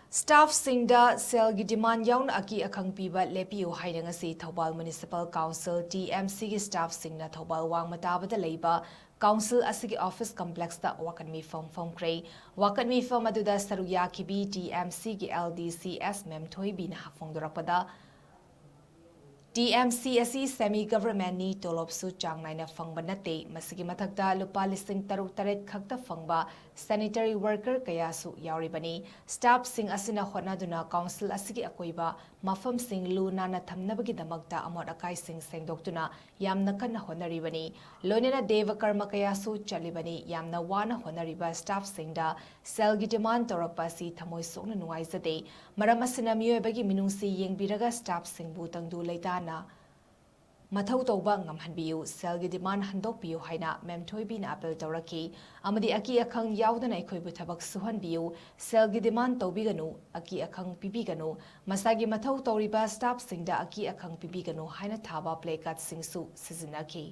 Staff Singda Selgi Demand Yaun Aki Akhang PIBA LEPPIYU HAINA NGASI Thoubal Municipal Council TMC ki Staff Singna Thoubal Wangmataba Da Leiba Council Asigi Office Complex da Wakat Mifam Famkhre Wakat Mifam aduda Saruya Kibi TMC ki LDCS Mem Thoibi na hafongdorakpada TMC asi semi-government ni tolop su chang naina fangba nate masigi mathakta lupa listing taruk taret khakta fangba sanitary worker kaya su yauribani staff sing asina honaduna council asigi akoiba mafam sing lu nana thamnabagi damakta amot akai sing sengdoktuna yamna kanna honaribani lonena deva karma kaya su chalibani yamna wana honariba staff singda selgi demand torapa si thamoi sokna nuaizade maram asina miyobagi minungsi yengbiraga staff sing butangdu leitan Mathau tauba ngamhanbiyu selgi demand handokpiyu haina memthoibina apel tawraki amadi aki akhang yaudana ikhoibu thabak suhanbiyu selgi demand tawbiganu aki akhang pibiganu masagi mathau tawriba staff singda aki akhang pibiganu haina thaba placard singsu sizinaki